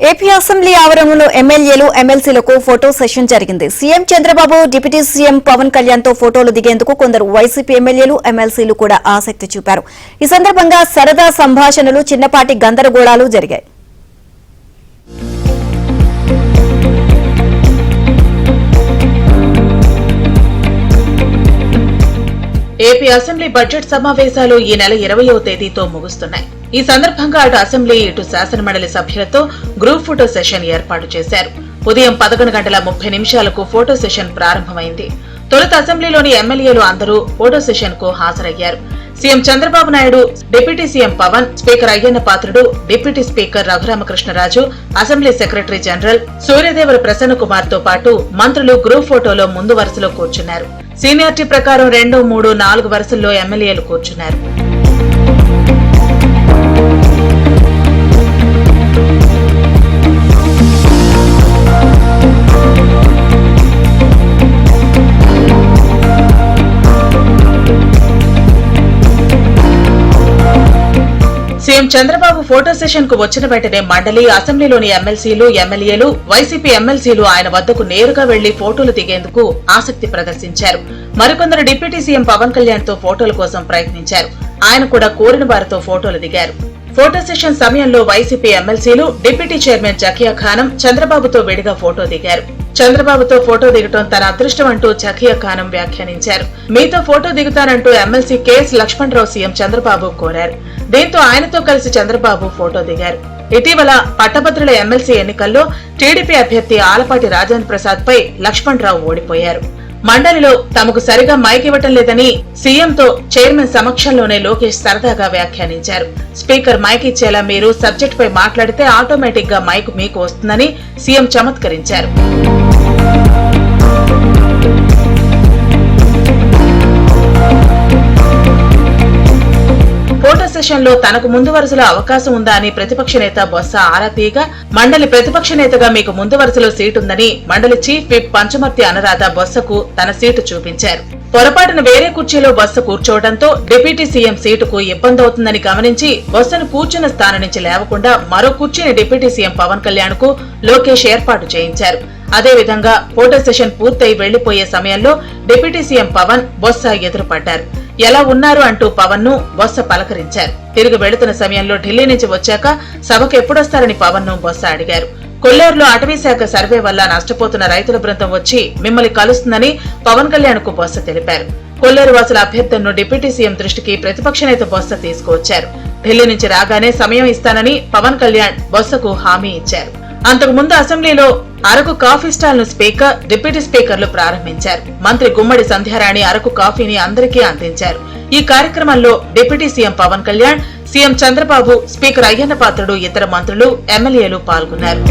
AP assembly ఆవరణలో ఎమ్మెల్యేలు ఎమ్మెల్సీలకు ఫోటో సెషన్ జరిగింది. CM Chandrababu, deputy CM Pawan Kalyan తో ఫోటోలు దిగేందుకు కొందరు వైసీపీ ఎమ్మెల్యేలు ఎమ్మెల్సీలు కూడా ఆసక్తి చూపారు. ఈ సందర్భంగా సరదా సంభాషణలు, చిన్నపాటి గందరగోళాలు జరిగాయి. ఏపీ అసెంబ్లీ బడ్జెట్ సమావేశాలు ఈ నెల 20వ తేదీతో ముగుస్తున్నాయి. ఈ సందర్భంగా అటు అసెంబ్లీ, ఇటు శాసనమండలి సభ్యులతో గ్రూప్ ఫోటో సెషన్ ఏర్పాటు చేశారు. ఉదయం 11:30 ఫోటో సెషన్ ప్రారంభమైంది. తొలుత అసెంబ్లీలోని ఎమ్మెల్యేలు అందరూ ఫోటో సెషన్ కు హాజరయ్యారు. CM Chandrababu Naidu, deputy CM Pawan, speaker Ayyanna Patrudu, deputy speaker Raghurama Krishna Raju, assembly secretary general Suryadevara Prasanna Kumar తో పాటు మంత్రులు గ్రూప్ ఫోటోలో ముందు వరుసలో కూర్చున్నారు. సీనియారిటీ ప్రకారం 2, 3, 4 వరుసల్లో ఎమ్మెల్యేలు కూర్చున్నారు. సీఎం చంద్రబాబు ఫోటో సెషన్ కు వచ్చిన వెంటనే మండలి, అసెంబ్లీలోని ఎమ్మెల్సీలు, ఎమ్మెల్యేలు, వైసీపీ ఎమ్మెల్సీలు ఆయన వద్దకు నేరుగా వెళ్లి ఫోటోలు దిగేందుకు ఆసక్తి ప్రదర్శించారు. మరికొందరు డిప్యూటీ సీఎం పవన్ కళ్యాణ్ తో ఫోటోల కోసం ప్రయత్నించారు. ఆయన కూడా కోరిన వారితో ఫోటోలు దిగారు. ఫోటో సెషన్ సమయంలో వైసీపీ ఎమ్మెల్సీలు, డిప్యూటీ చైర్మన్ జకియా ఖానం చంద్రబాబుతో విడిగా ఫోటో దిగారు. చంద్రబాబుతో ఫోటో దిగటం తన అదృష్టం అంటూ జకియా ఖానం వ్యాఖ్యానించారు. మీతో ఫోటో దిగుతానంటూ MLC KS Lakshmana Rao CM Chandrababu కోరారు. దీంతో ఆయనతో కలిసి చంద్రబాబు ఫోటో దిగారు. ఇటీవల పట్టభద్రుల ఎమ్మెల్సీ ఎన్నికల్లో టీడీపీ అభ్యర్థి ఆలపాటి రాజేంద్ర ప్రసాద్ పై లక్ష్మణరావు ఓడిపోయారు. మండలిలో తమకు సరిగా మైక్ ఇవ్వటం లేదని సీఎంతో చైర్మన్ సమక్షంలోనే లోకేష్ సరదాగా వ్యాఖ్యానించారు. స్పీకర్ మైక్ ఇచ్చేలా మీరు సబ్జెక్ట్ పై మాట్లాడితే ఆటోమేటిక్ గా మైక్ మీకు వస్తుందని సీఎం చమత్కరించారు. ఫోటో సెషన్ లో తనకు ముందు వరుసలో అవకాశం ఉందా అని ప్రతిపక్ష నేత బొత్స ఆరా తీయగా, మండలి ప్రతిపక్ష నేతగా మీకు ముందు వరుసలో సీటుందని మండలి చీఫ్ విప్ పంచమర్తి అనురాధ బొత్సకు తన సీటు చూపించారు. పొరపాటున వేరే కుర్చీలో బొత్స కూర్చోవడంతో డిప్యూటీ సీఎం సీటుకు ఇబ్బంది అవుతుందని గమనించి బొత్సను కూర్చున్న స్థానం నుంచి లేవకుండా మరో కుర్చీని డిప్యూటీ సీఎం పవన్ కళ్యాణ్ కు లోకేష్ ఏర్పాటు చేయించారు. అదేవిధంగా ఫోటో సెషన్ పూర్తయి వెళ్లిపోయే సమయంలో డిప్యూటీ సీఎం పవన్ బొత్స ఎదురుపడ్డారు. ఎలా ఉన్నారు అంటూ పవన్ ను బొత్స పలకరించారు. తిరిగి వెళుతున్న సమయంలో ఢిల్లీ నుంచి వచ్చాక సభకు ఎప్పుడొస్తారని పవన్ ను బొత్స అడిగారు. కొల్లేరులో అటవీశాఖ సర్వే వల్ల నష్టపోతున్న రైతుల బృందం వచ్చి మిమ్మల్ని కలుస్తుందని పవన్ కళ్యాణ్ కు బొత్స తెలిపారు. కొల్లేరు వాసుల అభ్యర్థనను డిప్యూటీ సీఎం దృష్టికి ప్రతిపక్ష నేత బొత్స తీసుకువచ్చారు. ఢిల్లీ నుంచి రాగానే సమయం ఇస్తానని పవన్ కళ్యాణ్ బొత్సకు హామీ ఇచ్చారు. అంతకుముందు అసెంబ్లీలో అరకు కాఫీ స్టాల్ ను స్పీకర్, డిప్యూటీ స్పీకర్లు ప్రారంభించారు. మంత్రి గుమ్మడి సంధ్యారాణి అరకు కాఫీని అందరికీ అందించారు. ఈ కార్యక్రమంలో deputy CM Pawan Kalyan, CM Chandrababu, speaker Ayyanna Patrudu, ఇతర మంత్రులు, ఎమ్మెల్యేలు పాల్గొన్నారు.